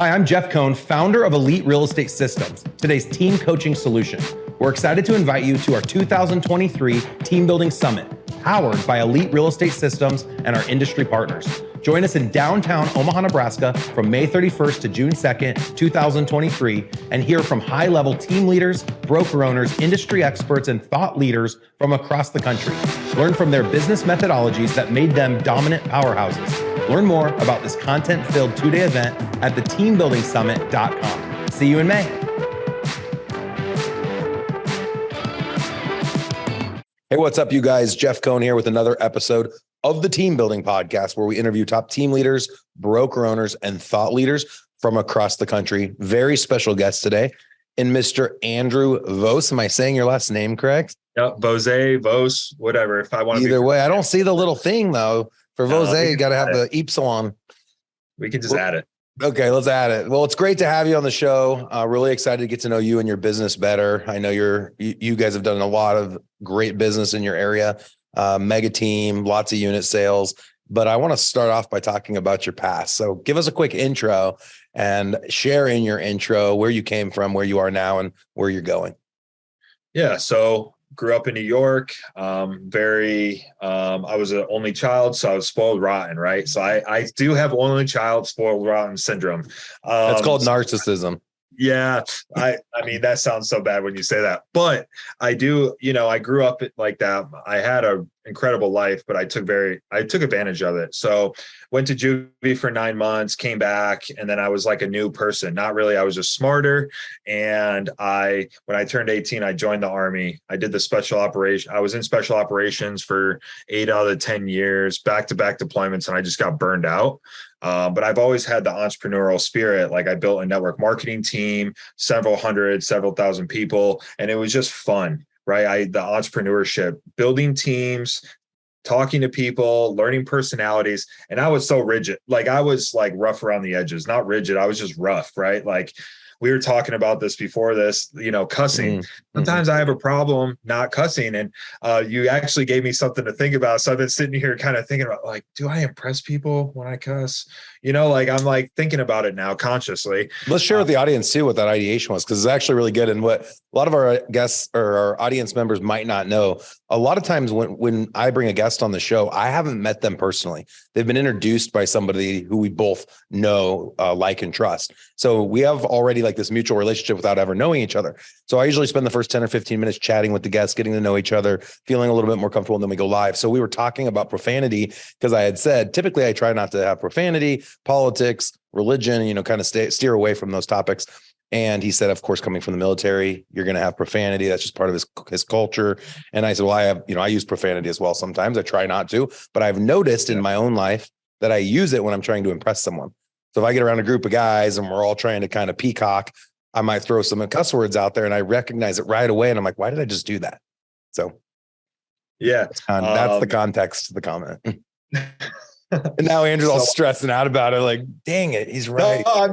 Hi, I'm Jeff Cohn, founder of Elite Real Estate Systems, today's team coaching solution. We're excited to invite you to our 2023 Team Building Summit, powered by Elite Real Estate Systems and our industry partners. Join us in downtown Omaha, Nebraska from May 31st to June 2nd, 2023, and hear from high-level team leaders, broker owners, industry experts, and thought leaders from across the country. Learn from their business methodologies that made them dominant powerhouses. Learn more about this content-filled two-day event at theteambuildingsummit.com. See you in May. Hey, what's up, you guys? Jeff Cohn here with another episode of the Team Building Podcast, where we interview top team leaders, broker owners, and thought leaders from across the country. Very special guest today, and Mr. Andrew Vose. Am I saying your last name correct? Yep, Vose, whatever. If I want to either way, I don't see the little thing though. For Vose, you got to have the Epsilon. We can just add it. Okay, let's add it. Well, it's great to have you on the show. Really excited to get to know you and your business better. I know you guys have done a lot of great business in your area, mega team, lots of unit sales. But I want to start off by talking about your past. So give us a quick intro and share in your intro where you came from, where you are now, and where you're going. Yeah, so grew up in New York. I was an only child, so I was spoiled rotten, right? So I do have only child spoiled rotten syndrome. That's called narcissism. Yeah, I mean, that sounds so bad when you say that, but I do, I grew up like that. I had an incredible life, but I took advantage of it. So went to juvie for 9 months, came back, and then I was like a new person. Not really. I was just smarter. And when I turned 18, I joined the Army. I did the special operation. I was in special operations for 8 out of the 10 years, back-to-back deployments, and I just got burned out. But I've always had the entrepreneurial spirit. Like I built a network marketing team, several thousand people, and it was just fun, right? The entrepreneurship, building teams, talking to people, learning personalities. And I was so rigid. Like I was like rough around the edges, not rigid. I was just rough, right? Like we were talking about this before this, cussing. Sometimes I have a problem not cussing. And you actually gave me something to think about. So I've been sitting here kind of thinking about like, do I impress people when I cuss? I'm like thinking about it now consciously. Let's share with the audience too what that ideation was, because it's actually really good. And what a lot of our guests or our audience members might not know, a lot of times when I bring a guest on the show, I haven't met them personally. They've been introduced by somebody who we both know, like, and trust. So we have already like this mutual relationship without ever knowing each other. So I usually spend the first 10 or 15 minutes chatting with the guests, getting to know each other, feeling a little bit more comfortable, and then we go live. So we were talking about profanity because I had said, typically I try not to have profanity, politics, religion, kind of steer away from those topics. And he said, of course, coming from the military, you're going to have profanity. That's just part of his culture. And I said, well, I use profanity as well. Sometimes I try not to, but I've noticed in my own life that I use it when I'm trying to impress someone. So if I get around a group of guys and we're all trying to kind of peacock, I might throw some cuss words out there and I recognize it right away. And I'm like, why did I just do that? So yeah, that's the context of the comment. And now Andrew's all stressing out about it. Like, dang it, he's right. No,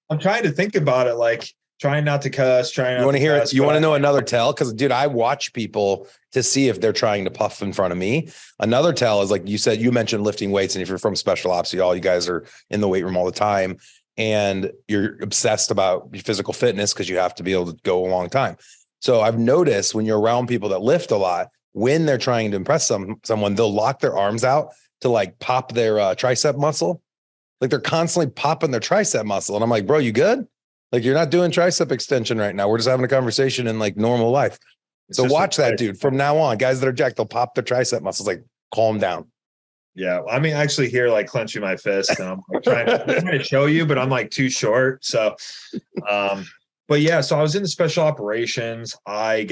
I'm trying to think about it. Like trying not to cuss, You want to hear it? You want to know another tell? Because dude, I watch people to see if they're trying to puff in front of me. Another tell is like you said, you mentioned lifting weights. And if you're from special ops, you guys are in the weight room all the time. And you're obsessed about your physical fitness because you have to be able to go a long time. So I've noticed when you're around people that lift a lot, when they're trying to impress someone, they'll lock their arms out to like pop their tricep muscle. Like they're constantly popping their tricep muscle. And I'm like, bro, you good? Like you're not doing tricep extension right now. We're just having a conversation in like normal life. So watch that, dude. From now on, guys that are jacked, they'll pop their tricep muscles. Like calm down. Yeah, I mean, actually here, like clenching my fist, and I'm like trying to show you, but I'm like too short. So, but yeah, so I was in the special operations. I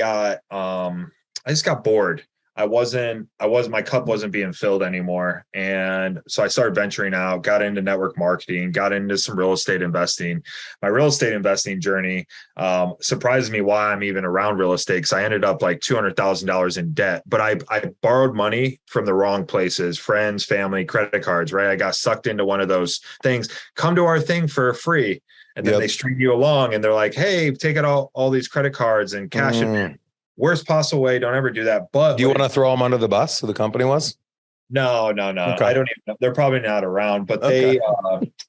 just got bored. My cup wasn't being filled anymore. And so I started venturing out, got into network marketing, got into some real estate investing. My real estate investing journey surprised me why I'm even around real estate, because I ended up like $200,000 in debt. But I borrowed money from the wrong places, friends, family, credit cards, right? I got sucked into one of those things. Come to our thing for free. And then they string you along and they're like, hey, take out all these credit cards and cash it in. Worst possible way. Don't ever do that. But do you want to throw them under the bus? Who the company was? No, no, no. I Okay. don't even know. They're probably not around, but Okay.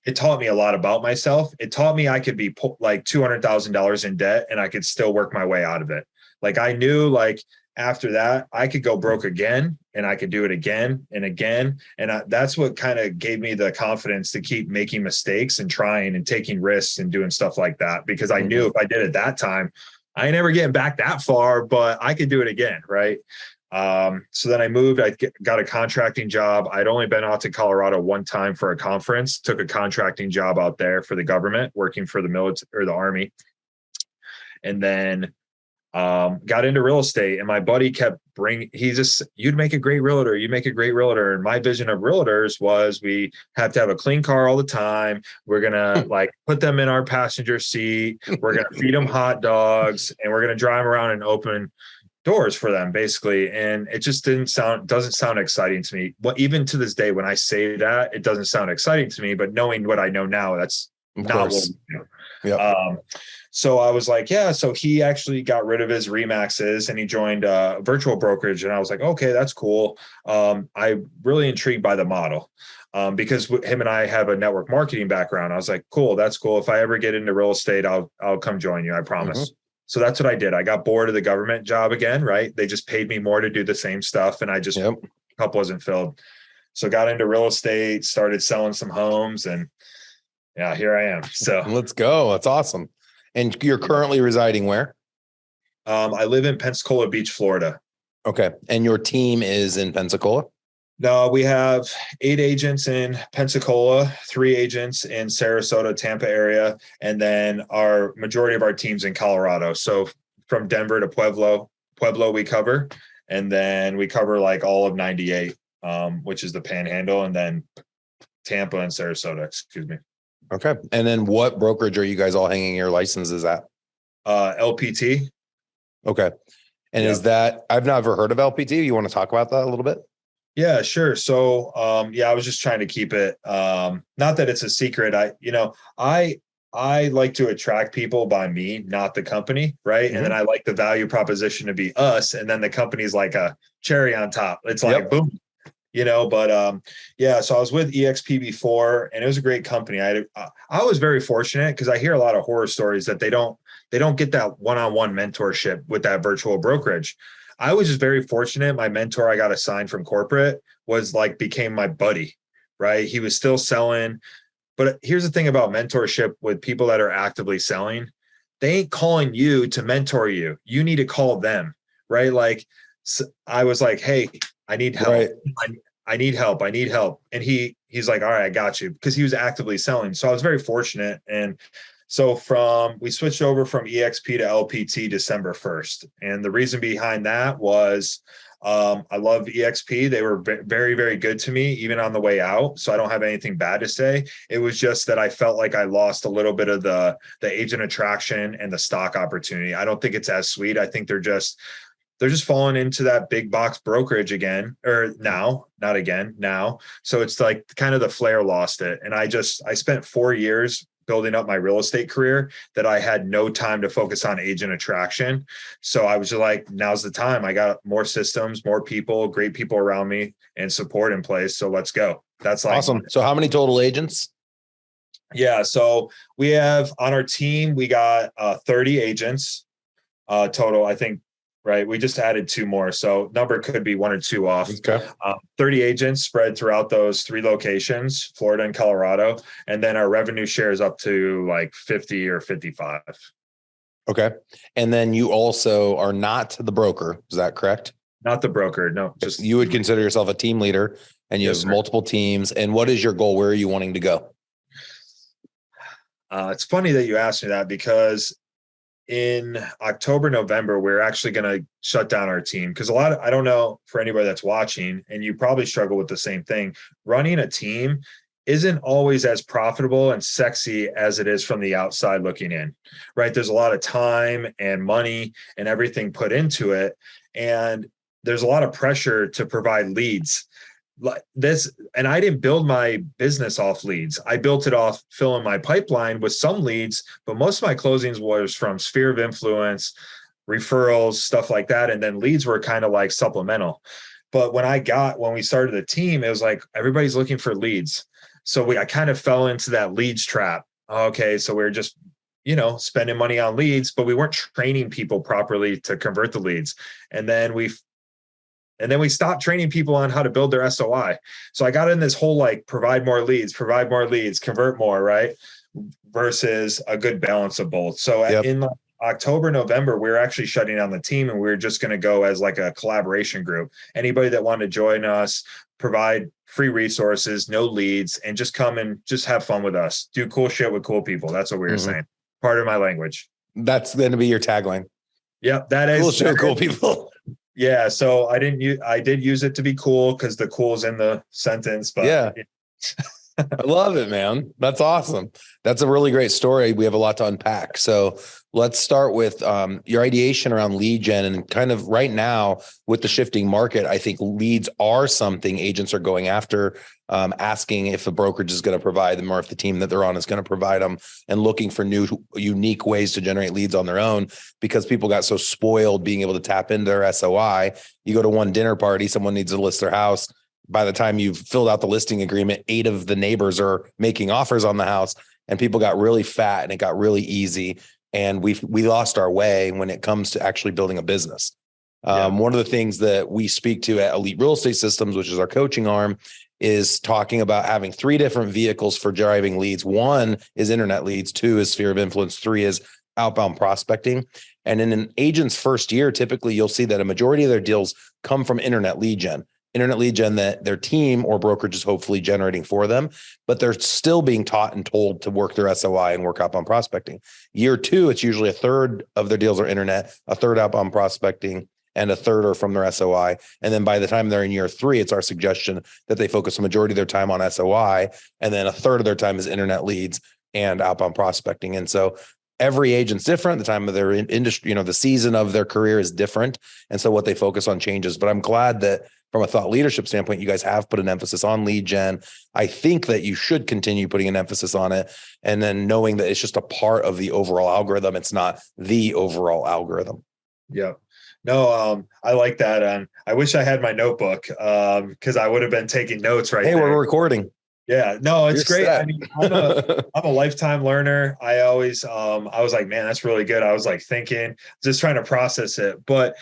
it taught me a lot about myself. It taught me I could be like $200,000 in debt and I could still work my way out of it. Like I knew like after that, I could go broke again and I could do it again and again. And that's what kind of gave me the confidence to keep making mistakes and trying and taking risks and doing stuff like that. Because I knew if I did it that time, I ain't never getting back that far, but I could do it again. Right. So then I moved, got a contracting job. I'd only been out to Colorado one time for a conference, took a contracting job out there for the government, working for the military or the army. And then got into real estate, and my buddy kept you'd make a great realtor. You make a great realtor. And my vision of realtors was we have to have a clean car all the time. We're going to like put them in our passenger seat. We're going to feed them hot dogs and we're going to drive around and open doors for them basically. And it just doesn't sound exciting to me. Well, even to this day, when I say that, it doesn't sound exciting to me, but knowing what I know now, that's not what we do. Yep. So I was like, yeah. So he actually got rid of his Remaxes and he joined a virtual brokerage. And I was like, okay, that's cool. I'm really intrigued by the model because him and I have a network marketing background. I was like, cool, that's cool. If I ever get into real estate, I'll come join you. I promise. So that's what I did. I got bored of the government job again, right? They just paid me more to do the same stuff. And I just, cup wasn't filled. So got into real estate, started selling some homes, and yeah, here I am. So let's go. That's awesome. And you're currently residing where? I live in Pensacola Beach, Florida. Okay. And your team is in Pensacola? No, we have 8 agents in Pensacola, 3 agents in Sarasota, Tampa area, and then our majority of our teams in Colorado. So from Denver to Pueblo we cover, and then we cover like all of 98, which is the Panhandle, and then Tampa and Sarasota. Excuse me. Okay. And then what brokerage are you guys all hanging your licenses at? LPT. Okay. And is that, I've never heard of LPT. You want to talk about that a little bit? Yeah, sure. So, I was just trying to keep it, not that it's a secret. I like to attract people by me, not the company. Right. And then I like the value proposition to be us. And then the company's like a cherry on top. It's like, boom, but, so I was with EXP before, and it was a great company. I was very fortunate because I hear a lot of horror stories that they don't get that one-on-one mentorship with that virtual brokerage. I was just very fortunate. My mentor I got assigned from corporate became my buddy, right? He was still selling. But here's the thing about mentorship with people that are actively selling. They ain't calling you to mentor you. You need to call them, right? Like I was like, hey, I need help. Right. I need help. I need help. And he's like, all right, I got you, because he was actively selling. So I was very fortunate. And so we switched over from EXP to LPT December 1st. And the reason behind that was I love EXP. They were very, very good to me, even on the way out. So I don't have anything bad to say. It was just that I felt like I lost a little bit of the agent attraction and the stock opportunity. I don't think it's as sweet. I think they're just falling into that big box brokerage again, or now, not again, now. So it's like kind of the flair lost it. And I spent 4 years building up my real estate career that I had no time to focus on agent attraction. So I was just like, now's the time. I got more systems, more people, great people around me, and support in place. So let's go. That's like awesome. So how many total agents? Yeah. So we have on our team, we got 30 agents total, I think. Right. We just added 2 more. So number could be 1 or 2 off. Okay. 30 agents spread throughout those 3 locations, Florida and Colorado. And then our revenue share is up to like 50 or 55. Okay. And then you also are not the broker. Is that correct? Not the broker. No, just you would consider yourself a team leader, and you have multiple teams. And what is your goal? Where are you wanting to go? It's funny that you asked me that, because in October, November, we're actually going to shut down our team, because I don't know for anybody that's watching, and you probably struggle with the same thing. Running a team isn't always as profitable and sexy as it is from the outside looking in, right? There's a lot of time and money and everything put into it. And there's a lot of pressure to provide leads. And I didn't build my business off leads. I built it off filling my pipeline with some leads, but most of my closings was from sphere of influence, referrals, stuff like that. And then leads were kind of like supplemental. But when we started the team, it was like everybody's looking for leads. So I kind of fell into that leads trap. Okay. So we were just, spending money on leads, but we weren't training people properly to convert the leads. And then we stopped training people on how to build their SOI. So I got in this whole like provide more leads, convert more, right? Versus a good balance of both. So in like October, November, we were actually shutting down the team, and we were just going to go as like a collaboration group. Anybody that wanted to join us, provide free resources, no leads, and just come and just have fun with us. Do cool shit with cool people. That's what we were saying. Part of my language. That's going to be your tagline. Yep. That is cool shit, cool people. Yeah. So I did use it to be cool because the cool is in the sentence, but yeah. I love it, man. That's awesome. That's a really great story. We have a lot to unpack. So let's start with your ideation around lead gen, and kind of right now with the shifting market, I think leads are something agents are going after, asking if the brokerage is going to provide them or if the team that they're on is going to provide them, and looking for new, unique ways to generate leads on their own, because people got so spoiled being able to tap into their SOI. You go to one dinner party, someone needs to list their house. By the time you've filled out the listing agreement, 8 of the neighbors are making offers on the house, and people got really fat and it got really easy. And we lost our way when it comes to actually building a business. One of the things that we speak to at Elite Real Estate Systems, which is our coaching arm, is talking about having 3 different vehicles for driving leads. 1 is internet leads, 2 is sphere of influence, 3 is outbound prospecting. And in an agent's first year, typically you'll see that a majority of their deals come from internet lead gen that their team or brokerage is hopefully generating for them, but they're still being taught and told to work their SOI and work outbound prospecting. Year 2, it's usually 1/3 of their deals are internet, 1/3 outbound prospecting, and 1/3 are from their SOI. And then by the time they're in year 3, it's our suggestion that they focus a majority of their time on SOI, and then 1/3 of their time is internet leads and outbound prospecting. And so every agent's different. The time of their industry, the season of their career is different. And so what they focus on changes. But I'm glad that from a thought leadership standpoint, you guys have put an emphasis on lead gen. I think that you should continue putting an emphasis on it. And then knowing that it's just a part of the overall algorithm. It's not the overall algorithm. Yeah. No, I like that. And I wish I had my notebook because I would have been taking notes right Hey, there. we're recording. Yeah, no, it's You're great. set. I mean, I'm a lifetime learner. I always, I was like, man, that's really good. I was like thinking, just trying to process it, but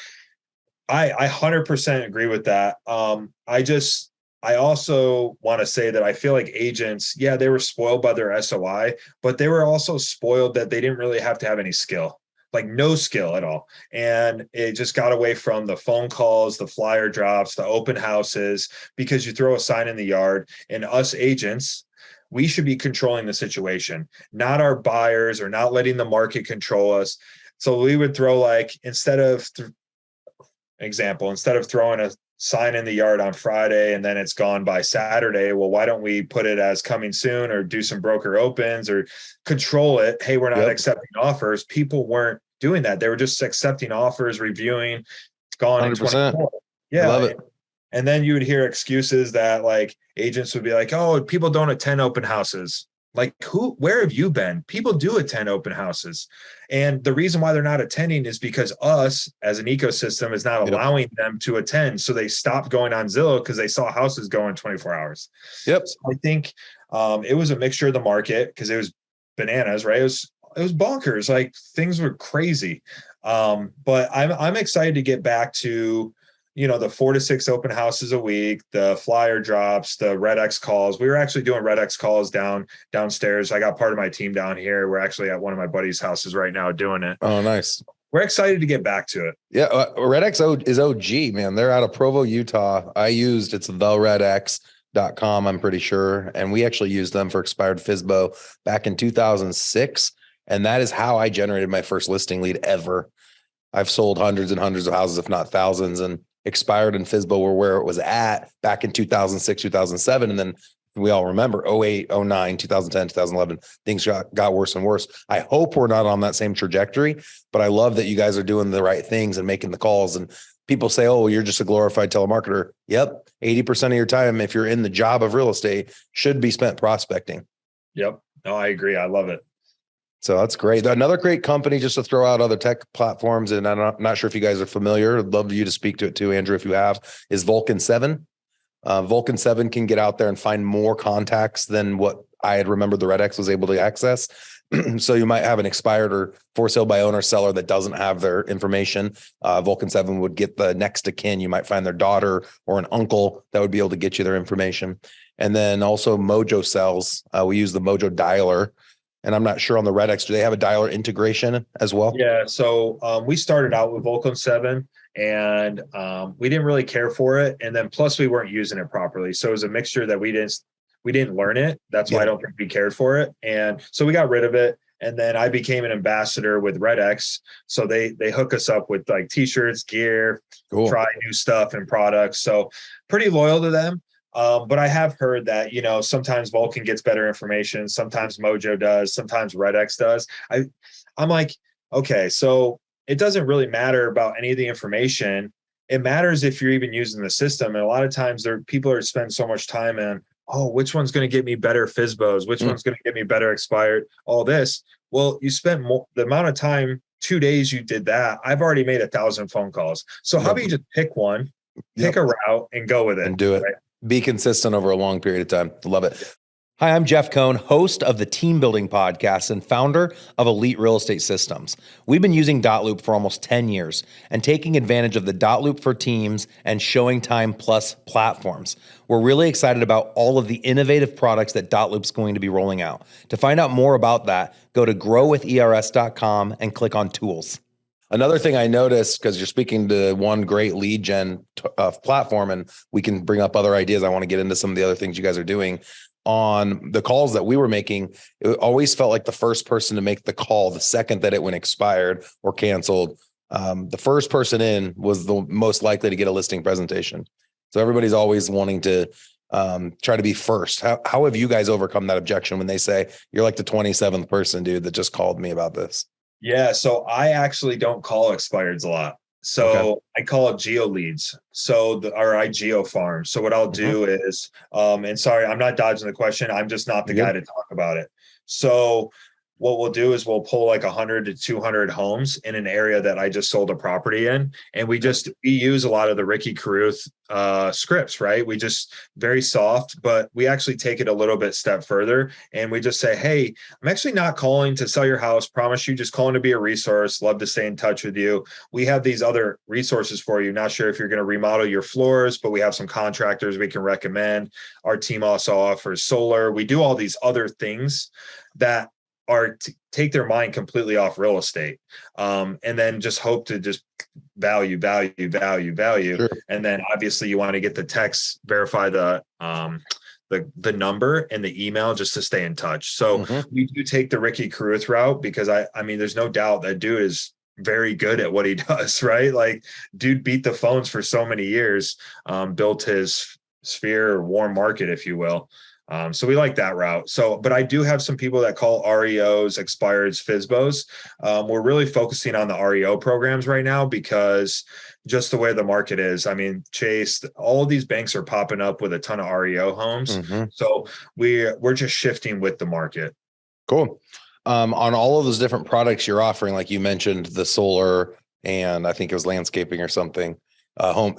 I 100% agree with that. I also want to say that I feel like agents, they were spoiled by their SOI, but they were also spoiled that they didn't really have to have any skill, like no skill at all. And it just got away from the phone calls, the flyer drops, the open houses, because you throw a sign in the yard, and us agents, we should be controlling the situation, not our buyers, or not letting the market control us. So we would throw like, instead of throwing a sign in the yard on Friday and then it's gone by Saturday, well, why don't we put it as coming soon, or do some broker opens, or control it? Hey, we're not accepting offers. People weren't doing that. They were just accepting offers, reviewing. It's gone 100%. In 24. Yeah. I love it. And then you would hear excuses that like agents would be like, oh, people don't attend open houses. Like where have you been? People do attend open houses. And the reason why they're not attending is because us as an ecosystem is not allowing them to attend. So they stopped going on Zillow because they saw houses go in 24 hours. Yep. So I think it was a mixture of the market, because it was bananas, right? It was bonkers. Like things were crazy. But I'm excited to get back to, the 4 to 6 open houses a week, the flyer drops, the Red X calls. We were actually doing Red X calls downstairs. I got part of my team down here. We're actually at one of my buddies' houses right now doing it. Oh, nice. We're excited to get back to it. Yeah. Red X is OG, man. They're out of Provo, Utah. it's theredx.com, I'm pretty sure. And we actually used them for expired FSBO back in 2006. And that is how I generated my first listing lead ever. I've sold hundreds and hundreds of houses, if not thousands, and expired and FSBO were where it was at back in 2006, 2007. And then we all remember 08, 09, 2010, 2011, things got worse and worse. I hope we're not on that same trajectory, but I love that you guys are doing the right things and making the calls. And people say, oh, you're just a glorified telemarketer. Yep. 80% of your time, if you're in the job of real estate, should be spent prospecting. Yep. No, I agree. I love it. So that's great. Another great company, just to throw out other tech platforms, and I'm not sure if you guys are familiar. I'd love you to speak to it too, Andrew, if you have, is Vulcan 7. Vulcan 7 can get out there and find more contacts than what I had remembered the Red X was able to access. So you might have an expired or for sale by owner seller that doesn't have their information. Vulcan 7 would get the next of kin. You might find their daughter or an uncle that would be able to get you their information. And then also Mojo sells. We use the Mojo dialer. And I'm not sure on the Red X, do they have a dialer integration as well? Yeah. So we started out with Vulcan 7 and we didn't really care for it. And then plus we weren't using it properly. So it was a mixture that we didn't learn it. That's why I don't think we cared for it. And so we got rid of it. And then I became an ambassador with Red X. So they hook us up with like t-shirts, gear, try new stuff and products. So pretty loyal to them. But I have heard that, sometimes Vulcan gets better information. Sometimes Mojo does. Sometimes Red X does. I'm like, okay, so it doesn't really matter about any of the information. It matters if you're even using the system. And a lot of times people are spending so much time in, oh, which one's going to get me better FSBOs? Which one's going to get me better expired? All this. Well, you spent the amount of time, 2 days you did that. I've already made 1,000 phone calls. So how about you just pick one, pick a route and go with it. And do it. Right? Be consistent over a long period of time. Love it. Hi, I'm Jeff Cohn, host of the Team Building Podcast and founder of Elite Real Estate Systems. We've been using dotloop for almost 10 years and taking advantage of the dotloop for teams and Showing Time Plus platforms. We're really excited about all of the innovative products that dotloop's going to be rolling out. To find out more about that, go to growwithers.com and click on tools. Another thing I noticed, because you're speaking to one great lead gen platform, and we can bring up other ideas. I want to get into some of the other things you guys are doing. On the calls that we were making, it always felt like the first person to make the call, the second that it went expired or canceled, the first person in was the most likely to get a listing presentation. So everybody's always wanting to try to be first. How have you guys overcome that objection when they say you're like the 27th person, dude, that just called me about this? Yeah. So I actually don't call expireds a lot. So I call it geo leads. I geo farm. So what I'll do is, and sorry, I'm not dodging the question. I'm just not the guy to talk about it. So what we'll do is we'll pull like 100 to 200 homes in an area that I just sold a property in. And we use a lot of the Ricky Carruth scripts, right? We just very soft, but we actually take it a little bit step further. And we just say, hey, I'm actually not calling to sell your house. Promise you, just calling to be a resource. Love to stay in touch with you. We have these other resources for you. Not sure if you're going to remodel your floors, but we have some contractors we can recommend. Our team also offers solar. We do all these other things that are to take their mind completely off real estate, and then just hope to just value. Sure. And then obviously you want to get the text, verify the number and the email just to stay in touch. So we do take the Ricky Carruth route because I mean, there's no doubt that dude is very good at what he does, right? Like dude beat the phones for so many years, built his sphere or warm market, if you will. So we like that route. But I do have some people that call REOs, expireds, FSBOs. We're really focusing on the REO programs right now because just the way the market is. I mean, Chase, all of these banks are popping up with a ton of REO homes. So we're just shifting with the market. Cool. On all of those different products you're offering, like you mentioned, the solar and I think it was landscaping or something. Home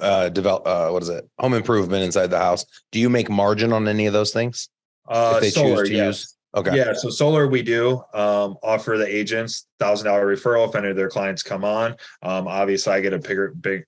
improvement inside the house. Do you make margin on any of those things? If they solar, choose to use? Okay. Yeah. So solar, we do offer the agents $1,000 referral if any of their clients come on. Obviously I get a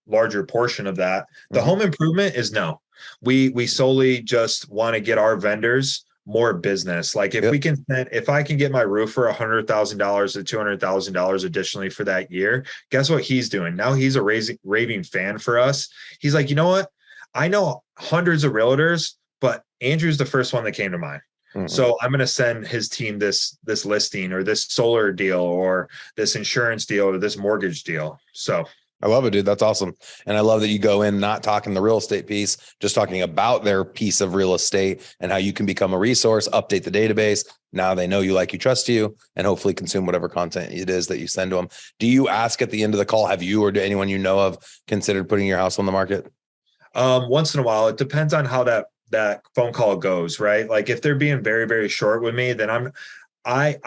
larger portion of that. The home improvement is no. We solely just want to get our vendors more business. Like if I can get my roofer $100,000 to $200,000 additionally for that year, guess what he's doing? Now he's a raving fan for us. He's like, you know what? I know hundreds of realtors, but Andrew's the first one that came to mind. So I'm going to send his team this listing or this solar deal or this insurance deal or this mortgage deal. So I love it, dude. That's awesome. And I love that you go in not talking the real estate piece, just talking about their piece of real estate and how you can become a resource, update the database. Now they know you, like you, trust you, and hopefully consume whatever content it is that you send to them. Do you ask at the end of the call, have you or do anyone you know of considered putting your house on the market? Once in a while. It depends on how that phone call goes, right? Like if they're being very, very short with me, then I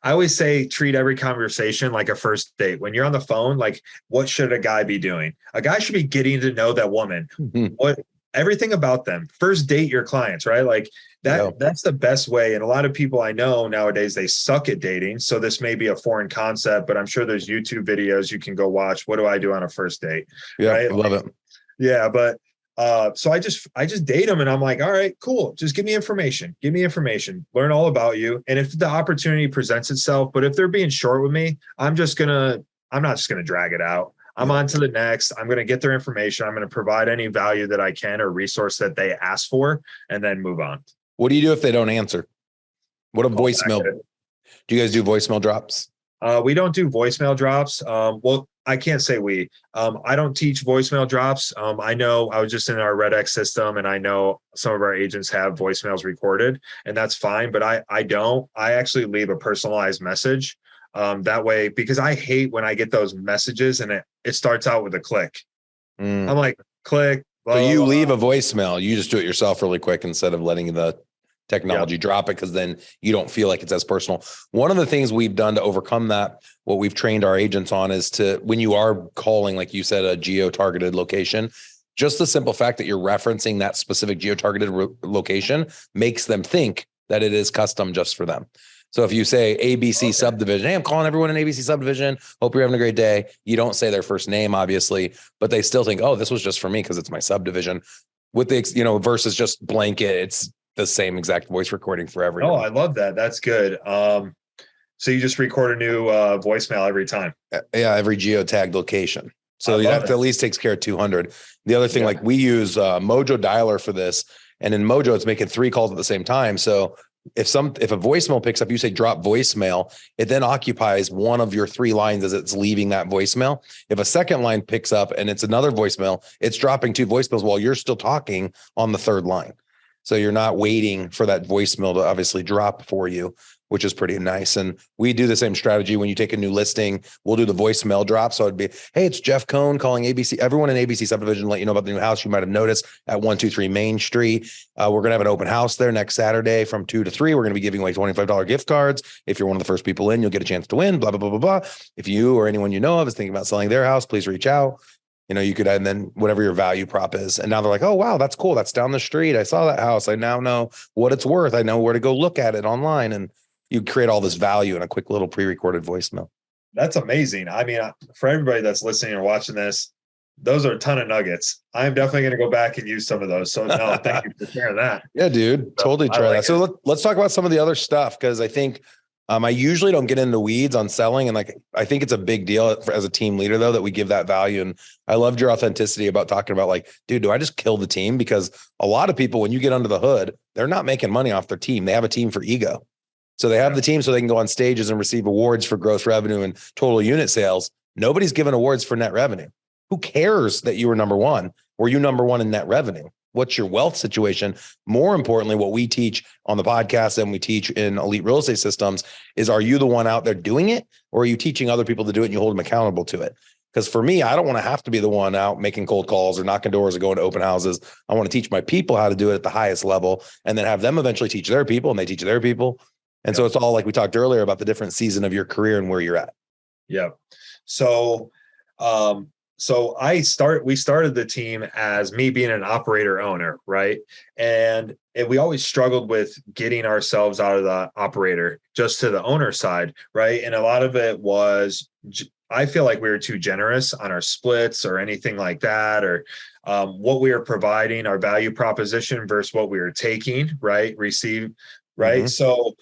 always say treat every conversation like a first date. When you're on the phone, like what should a guy be doing? A guy should be getting to know that woman. What everything about them. First date your clients, right? Like that's the best way. And a lot of people I know nowadays, they suck at dating. So this may be a foreign concept, but I'm sure there's YouTube videos you can go watch. What do I do on a first date? Yeah, right? I love it. Yeah, but so I just date them and I'm like, all right, cool. Just give me information. Learn all about you. And if the opportunity presents itself, but if they're being short with me, I'm not just gonna drag it out. I'm on to the next. I'm going to get their information. I'm going to provide any value that I can or resource that they ask for, and then move on. What do you do if they don't answer? What a voicemail. Do you guys do voicemail drops? We don't do voicemail drops. Well, I can't say we. I don't teach voicemail drops. I know I was just in our RedX system, and I know some of our agents have voicemails recorded, and that's fine. But I don't. I actually leave a personalized message. That way, because I hate when I get those messages and it starts out with a click. I'm like, click. So you leave a voicemail. You just do it yourself really quick instead of letting the technology drop it, because then you don't feel like it's as personal. One of the things we've done to overcome that, what we've trained our agents on, is to, when you are calling, like you said, a geo-targeted location, just the simple fact that you're referencing that specific geo-targeted location makes them think that it is custom just for them. So if you say ABC subdivision, hey, I'm calling everyone in ABC subdivision. Hope you're having a great day. You don't say their first name, obviously, but they still think, oh, this was just for me because it's my subdivision. With the, versus just blanket, it's the same exact voice recording for everyone. Oh, I love that. That's good. So you just record a new voicemail every time. Yeah, every geotagged location. So that at least takes care of 200. The other thing, like we use Mojo Dialer for this, and in Mojo, it's making 3 calls at the same time. So if a voicemail picks up, you say drop voicemail, it then occupies one of your 3 lines as it's leaving that voicemail. If a second line picks up and it's another voicemail, it's dropping 2 voicemails while you're still talking on the 3rd line. So you're not waiting for that voicemail to obviously drop for you, which is pretty nice. And we do the same strategy when you take a new listing. We'll do the voicemail drop. So it'd be, hey, it's Jeff Cohn calling ABC. Everyone in ABC subdivision, let you know about the new house you might have noticed at 123 Main Street. We're going to have an open house there next Saturday from 2 to 3. We're going to be giving away $25 gift cards. If you're one of the first people in, you'll get a chance to win, blah, blah, blah, blah, blah. If you or anyone you know of is thinking about selling their house, please reach out. You could, and then whatever your value prop is. And now they're like, oh, wow, that's cool. That's down the street. I saw that house. I now know what it's worth. I know where to go look at it online. And you create all this value in a quick little pre-recorded voicemail. That's amazing. I mean, for everybody that's listening or watching this, those are a ton of nuggets. I'm definitely going to go back and use some of those. So no, thank you for sharing that. Yeah, dude, totally try that. So let's talk about some of the other stuff, because I think I usually don't get into weeds on selling. And I think it's a big deal as a team leader, though, that we give that value. And I loved your authenticity about talking about like, dude, do I just kill the team? Because a lot of people, when you get under the hood, they're not making money off their team. They have a team for ego. So they have the team so they can go on stages and receive awards for gross revenue and total unit sales. Nobody's given awards for net revenue. Who cares that you were number one? Were you number one in net revenue? What's your wealth situation? More importantly, what we teach on the podcast and we teach in Elite Real Estate Systems is, are you the one out there doing it, or are you teaching other people to do it and you hold them accountable to it? Because for me, I don't want to have to be the one out making cold calls or knocking doors or going to open houses. I want to teach my people how to do it at the highest level, and then have them eventually teach their people, and they teach their people. And so it's all like we talked earlier about the different season of your career and where you're at. Yeah. So, we started the team as me being an operator owner, right? And we always struggled with getting ourselves out of the operator just to the owner side, right? And a lot of it was, I feel like we were too generous on our splits or anything like that, or what we were providing, our value proposition versus what we were taking, right? Right. Mm-hmm. So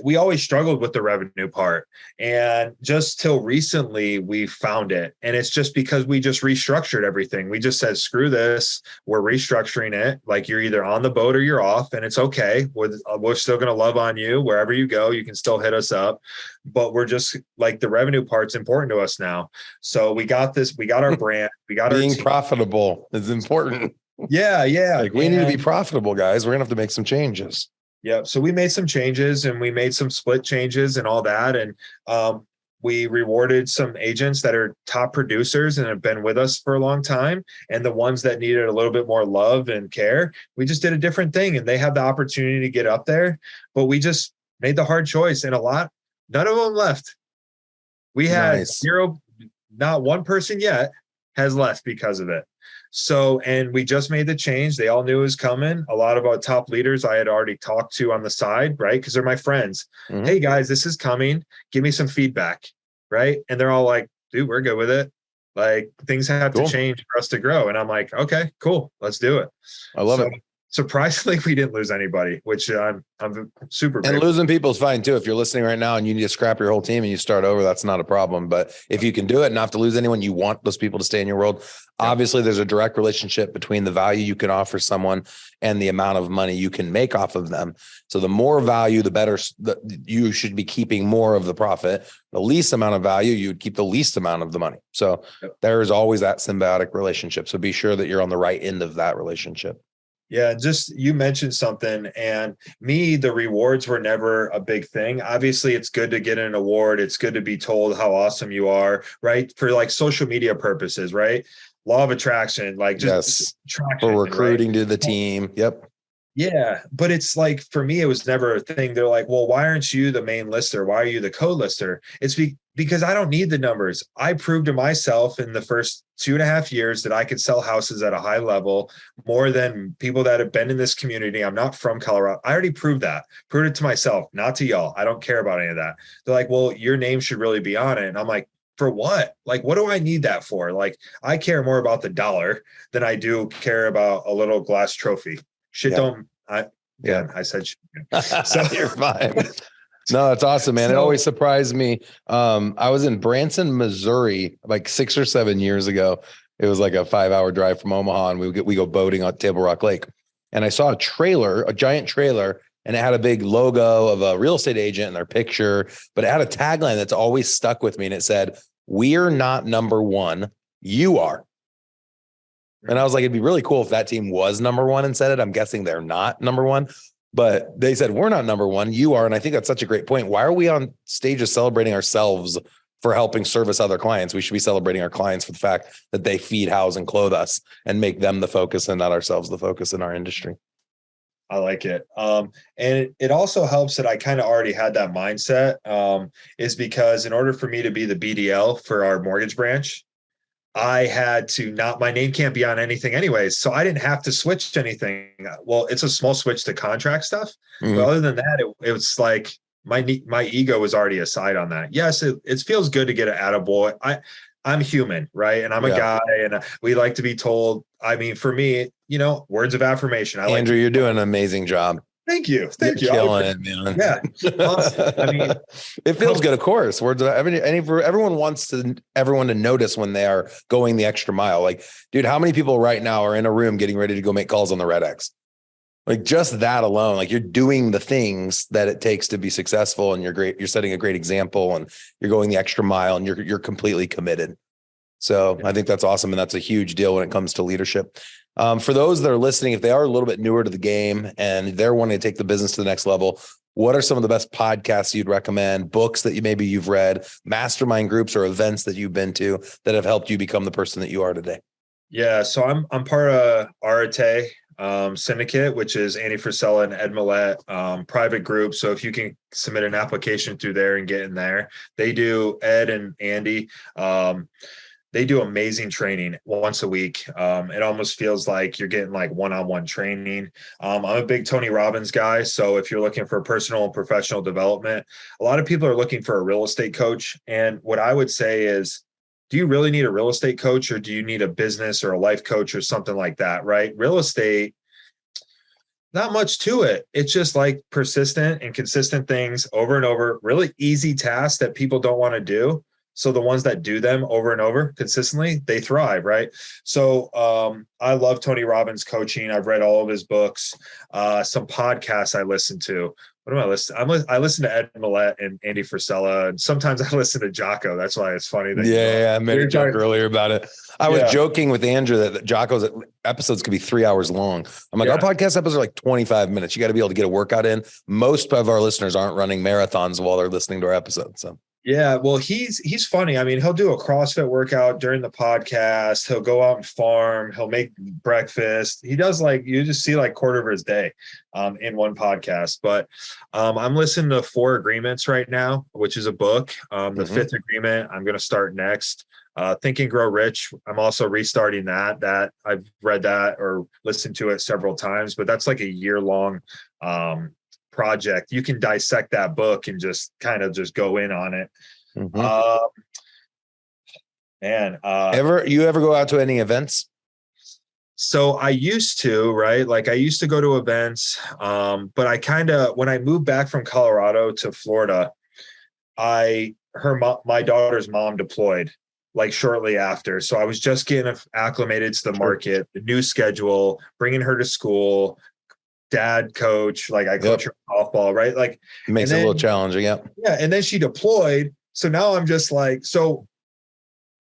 we always struggled with the revenue part, and just till recently we found it. And it's just because we just restructured everything. We just said, screw this. We're restructuring it. Like, you're either on the boat or you're off, and it's okay. We're still going to love on you wherever you go. You can still hit us up, but we're just like, the revenue part's important to us now. So we got this, we got our brand, we got being profitable is important. Yeah. Like, we need to be profitable, guys. We're going to have to make some changes. Yeah. So we made some changes, and we made some split changes and all that. And we rewarded some agents that are top producers and have been with us for a long time. And the ones that needed a little bit more love and care, we just did a different thing, and they had the opportunity to get up there. But we just made the hard choice, and none of them left. We had zero, not one person yet has left because of it. So, and we just made the change. They all knew it was coming. A lot of our top leaders I had already talked to on the side, right? Because they're my friends. Mm-hmm. Hey guys, this is coming. Give me some feedback, right? And they're all like, dude, we're good with it. Like, things have to change for us to grow. And I'm like, okay, cool. Let's do it. I love it. Surprisingly, we didn't lose anybody, which I'm super grateful. And losing people is fine too. If you're listening right now and you need to scrap your whole team and you start over, that's not a problem. But if you can do it and not have to lose anyone, you want those people to stay in your world. Yeah. Obviously, there's a direct relationship between the value you can offer someone and the amount of money you can make off of them. So the more value, the better. You should be keeping more of the profit. The least amount of value, you would keep the least amount of the money. So there is always that symbiotic relationship. So be sure that you're on the right end of that relationship. Yeah, just you mentioned something, and the rewards were never a big thing. Obviously, it's good to get an award. It's good to be told how awesome you are, right? For like social media purposes, right? Law of attraction, like just attraction, for recruiting to the team. Yep. Yeah, but it's like, for me, it was never a thing. They're like, well, why aren't you the main lister? Why are you the co-lister? It's because I don't need the numbers. I proved to myself in the first 2.5 years that I could sell houses at a high level more than people that have been in this community. I'm not from Colorado. I already proved it to myself, not to y'all. I don't care about any of that. They're like, well, your name should really be on it. And I'm like, for what? Like, what do I need that for? Like, I care more about the dollar than I do care about a little glass trophy. I said shit. So you're fine. No, it's awesome, man. It always surprised me. I was in Branson, Missouri, like 6 or 7 years ago. It was like a 5-hour drive from Omaha, and we go boating on Table Rock Lake. And I saw a giant trailer, and it had a big logo of a real estate agent and their picture, but it had a tagline that's always stuck with me. And it said, "We're not number one, you are." And I was like, it'd be really cool if that team was number one and said it. I'm guessing they're not number one, but they said, we're not number one, you are. And I think that's such a great point. Why are we on stages celebrating ourselves for helping service other clients? We should be celebrating our clients for the fact that they feed, house, and clothe us and make them the focus and not ourselves the focus in our industry. I like it. And it also helps that I kind of already had that mindset, is because in order for me to be the BDL for our mortgage branch, I had to my name can't be on anything anyways. So I didn't have to switch anything. Well, it's a small switch to contract stuff. Mm-hmm. But other than that, it was like my ego was already aside on that. Yes, it feels good to get an attaboy. I'm human, right? And I'm a guy, and we like to be told. I mean, for me, words of affirmation. Andrew, you're doing an amazing job. Thank you. You're killing it, man. Yeah. I mean, it feels good, of course. Everyone wants everyone to notice when they are going the extra mile. Like, dude, how many people right now are in a room getting ready to go make calls on the Red X? Like, just that alone, like, you're doing the things that it takes to be successful, and you're setting a great example, and you're going the extra mile, and you're completely committed. So I think that's awesome. And that's a huge deal when it comes to leadership. For those that are listening, if they are a little bit newer to the game and they're wanting to take the business to the next level, what are some of the best podcasts you'd recommend, books that maybe you've read, mastermind groups or events that you've been to that have helped you become the person that you are today? Yeah. So I'm part of Arate Syndicate, which is Andy Frisella and Ed Millette, private group. So if you can submit an application through there and get in there, they do, Ed and Andy, they do amazing training once a week. It almost feels like you're getting like one-on-one training. I'm a big Tony Robbins guy. So if you're looking for personal and professional development, a lot of people are looking for a real estate coach. And what I would say is, do you really need a real estate coach, or do you need a business or a life coach or something like that, right? Real estate, not much to it. It's just like persistent and consistent things over and over, really easy tasks that people don't want to do. So the ones that do them over and over consistently, they thrive, right? So I love Tony Robbins coaching. I've read all of his books. Some podcasts I listen to. What am I listening? I listen to Ed Millette and Andy Frisella, and sometimes I listen to Jocko. That's why it's funny. That I made a joke earlier about it. I was joking with Andrew that Jocko's episodes could be 3 hours long. I'm like, our podcast episodes are like 25 minutes. You got to be able to get a workout in. Most of our listeners aren't running marathons while they're listening to our episodes. So Yeah, well, he's funny. I mean, he'll do a CrossFit workout during the podcast. He'll go out and farm. He'll make breakfast. He does like you just see like quarter of his day in one podcast. But I'm listening to Four Agreements right now, which is a book. The Fifth Agreement I'm going to start next. Think and Grow Rich. I'm also restarting that. That I've read that or listened to it several times, but that's like a year-long project. You can dissect that book and just kind of just go in on it. You ever go out to any events? So I used to, right? Like I used to go to events, but I kind of, when I moved back from Colorado to Florida, my daughter's mom deployed like shortly after. So I was just getting acclimated to the market, the new schedule, bringing her to school, dad coach, like I coach her softball, right? Like it makes it a little challenging. Yeah. And then she deployed. So now I'm just like, so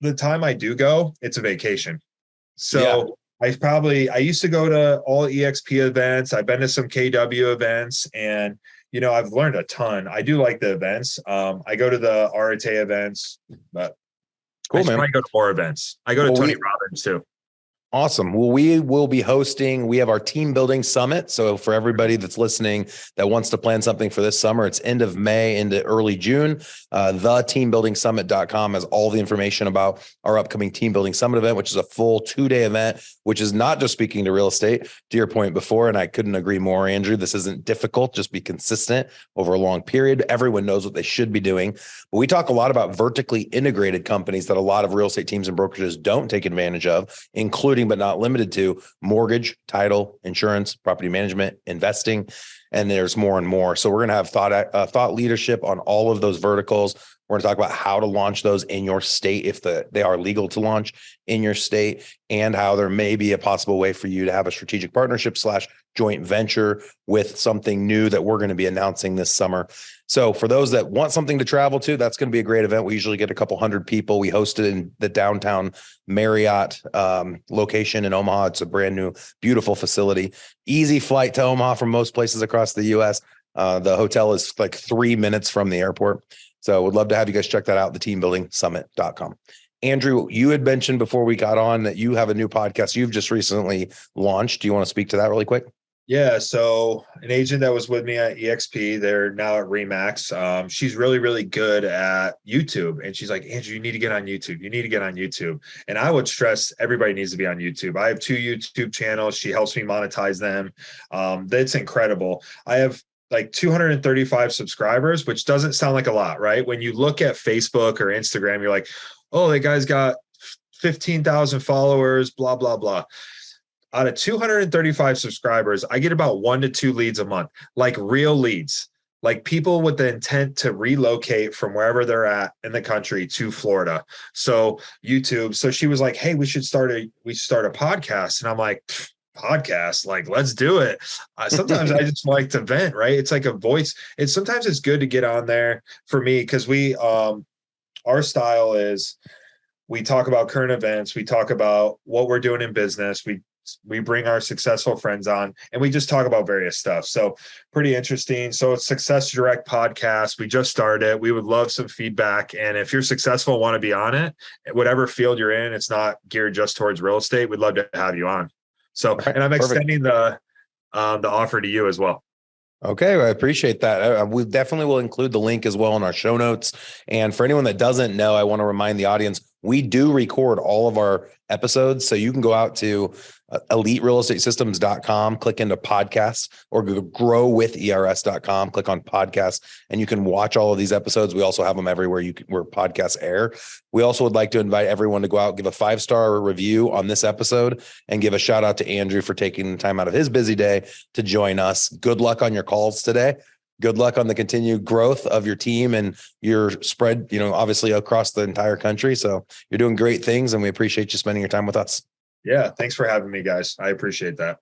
the time I do go, it's a vacation. So I used to go to all EXP events. I've been to some KW events and, you know, I've learned a ton. I do like the events. I go to the Arate events, but I go to more events. I go to Tony Robbins too. Awesome. Well, we will be hosting, we have our team building summit. So for everybody that's listening that wants to plan something for this summer, it's end of May into early June. Theteambuildingsummit.com has all the information about our upcoming team building summit event, which is a full 2-day event, which is not just speaking to real estate, to your point before. And I couldn't agree more, Andrew. This isn't difficult. Just be consistent over a long period. Everyone knows what they should be doing. But we talk a lot about vertically integrated companies that a lot of real estate teams and brokerages don't take advantage of, including but not limited to mortgage, title, insurance, property management, investing, and there's more and more. So we're going to have thought leadership on all of those verticals. We're going to talk about how to launch those in your state if they are legal to launch in your state, and how there may be a possible way for you to have a strategic partnership / joint venture with something new that we're going to be announcing this summer. So for those that want something to travel to, that's going to be a great event. We usually get a couple hundred people. We host it in the downtown Marriott location in Omaha. It's a brand new, beautiful facility. Easy flight to Omaha from most places across the U.S. The hotel is like 3 minutes from the airport. So would love to have you guys check that out, theteambuildingsummit.com. Andrew, you had mentioned before we got on that you have a new podcast you've just recently launched. Do you want to speak to that really quick? Yeah. So an agent that was with me at EXP, they're now at Remax. She's really, really good at YouTube. And she's like, Andrew, you need to get on YouTube. You need to get on YouTube. And I would stress everybody needs to be on YouTube. I have 2 YouTube channels. She helps me monetize them. That's incredible. I have like 235 subscribers, which doesn't sound like a lot, right? When you look at Facebook or Instagram, you're like, oh, that guy's got 15,000 followers, blah, blah, blah. Out of 235 subscribers, I get about 1 to 2 leads a month, like real leads, like people with the intent to relocate from wherever they're at in the country to Florida. So YouTube. So she was like, hey, we should start a podcast. And I'm like, podcast, like, let's do it. Sometimes I just like to vent, right? It's like a voice. Sometimes it's good to get on there for me because our style is we talk about current events. We talk about what we're doing in business. We bring our successful friends on and we just talk about various stuff. So pretty interesting. So it's Success Direct podcast. We just started. We would love some feedback. And if you're successful, want to be on it, whatever field you're in, it's not geared just towards real estate. We'd love to have you on. So, and I'm extending the offer to you as well. Okay, I appreciate that. We definitely will include the link as well in our show notes. And for anyone that doesn't know, I want to remind the audience, we do record all of our episodes. So you can go out to eliterealestatesystems.com, click into podcasts, or go growwithers.com, click on podcasts, and you can watch all of these episodes. We also have them everywhere where podcasts air. We also would like to invite everyone to go out, give a 5-star review on this episode, and give a shout out to Andrew for taking the time out of his busy day to join us. Good luck on your calls today. Good luck on the continued growth of your team and your spread, obviously across the entire country. So you're doing great things, and we appreciate you spending your time with us. Yeah. Thanks for having me, guys. I appreciate that.